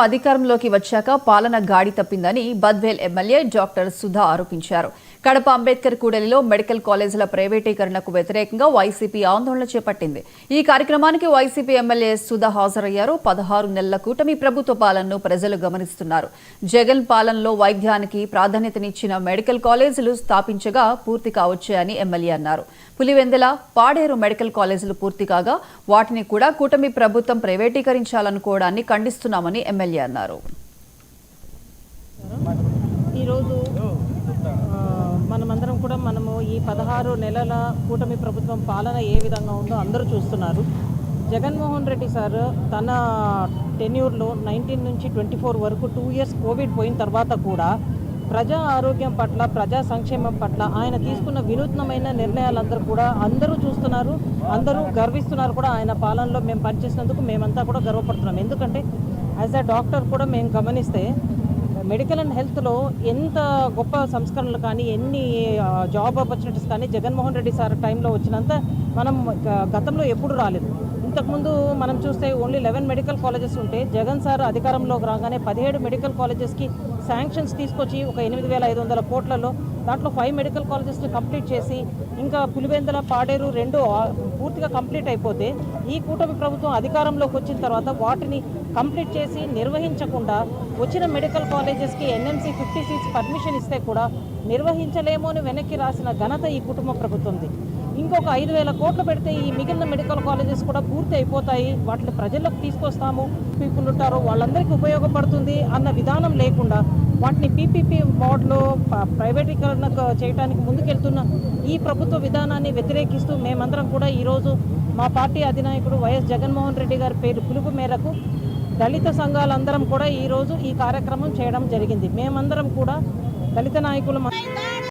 అధికారంలోకి వచ్చాక పాలన గాడి తప్పిందని బద్వేల్ ఎమ్మెల్యే డాక్టర్ సుధా ఆరోపించారు. కడప అంబేద్కర్ కూడలిలో మెడికల్ కాలేజీల ప్రైవేటీకరణకు వ్యతిరేకంగా వైసీపీ ఆందోళన చేపట్టింది. ఈ కార్యక్రమానికి వైసీపీ ఎమ్మెల్యే సుధా హాజరయ్యారు. 16 నెలల కూటమి ప్రభుత్వ పాలనను ప్రజలు గమనిస్తున్నారు. జగన్ పాలనలో వైద్యానికి ప్రాధాన్యతనిచ్చిన మెడికల్ కాలేజీలు స్థాపించగా పూర్తి కావచ్చాయని ఎమ్మెల్యే అన్నారు. పులివెందుల, పాడేరు మెడికల్ కాలేజీలు పూర్తి కాగా వాటిని కూడా కూటమి ప్రభుత్వం ప్రైవేటీకరించాలనుకోవడాన్ని ఖండిస్తున్నామని ఎమ్మెల్యే అన్నారు. ఈరోజు మనమందరం కూడా ఈ 16 నెలల కూటమి ప్రభుత్వం పాలన ఏ విధంగా ఉందో అందరూ చూస్తున్నారు. జగన్మోహన్ రెడ్డి సార్ తన టెన్యూర్లో 19 నుంచి 24 వరకు 2 ఇయర్స్ కోవిడ్ పోయిన తర్వాత కూడా ప్రజా ఆరోగ్యం పట్ల, ప్రజా సంక్షేమం పట్ల ఆయన తీసుకున్న వినూత్నమైన నిర్ణయాలందరూ కూడా అందరూ చూస్తున్నారు, అందరూ గర్విస్తున్నారు కూడా. ఆయన పాలనలో మేము పనిచేసినందుకు మేమంతా కూడా గర్వపడుతున్నాం. ఎందుకంటే యాజ్ అ డాక్టర్ కూడా మేము గమనిస్తే మెడికల్ అండ్ హెల్త్లో ఎంత గొప్ప సంస్కరణలు కానీ, ఎన్ని జాబ్ ఆపర్చునిటీస్ కానీ జగన్మోహన్ రెడ్డి సార్ టైంలో వచ్చినంత మనం గతంలో ఎప్పుడు రాలేదు. ఇంతకుముందు మనం చూస్తే ఓన్లీ 11 మెడికల్ కాలేజెస్ ఉంటే జగన్ సార్ అధికారంలోకి రాగానే 17 మెడికల్ కాలేజెస్కి శాంక్షన్స్ తీసుకొచ్చి ఒక 8,500 కోట్లలో దాంట్లో 5 మెడికల్ కాలేజెస్ని కంప్లీట్ చేసి ఇంకా పులివెందుల, పాడేరు 2 పూర్తిగా కంప్లీట్ అయిపోతే ఈ కూటమి ప్రభుత్వం అధికారంలోకి వచ్చిన తర్వాత వాటిని కంప్లీట్ చేసి నిర్వహించకుండా వచ్చిన మెడికల్ కాలేజెస్కి ఎన్ఎంసీ 50 సీట్స్ పర్మిషన్ ఇస్తే కూడా నిర్వహించలేమో అని వెనక్కి రాసిన ఘనత ఈ కుటుంబ ప్రభుత్వంది. ఇంకొక 5,000 కోట్లు పెడితే ఈ మిగిలిన మెడికల్ కాలేజెస్ కూడా పూర్తి అయిపోతాయి, వాటిని ప్రజల్లోకి తీసుకొస్తాము, పీపుల్ ఉంటారో వాళ్ళందరికీ ఉపయోగపడుతుంది అన్న విధానం లేకుండా వాటిని పీపీపీ మోడ్లో ప్రైవేటీకరణ చేయడానికి ముందుకెళ్తున్న ఈ ప్రభుత్వ విధానాన్ని వ్యతిరేకిస్తూ మేమందరం కూడా ఈరోజు మా పార్టీ అధినాయకుడు వైఎస్ జగన్మోహన్ రెడ్డి గారి పిలుపు మేరకు దళిత సంఘాలందరం కూడా ఈరోజు ఈ కార్యక్రమం చేయడం జరిగింది. మేమందరం కూడా దళిత నాయకులు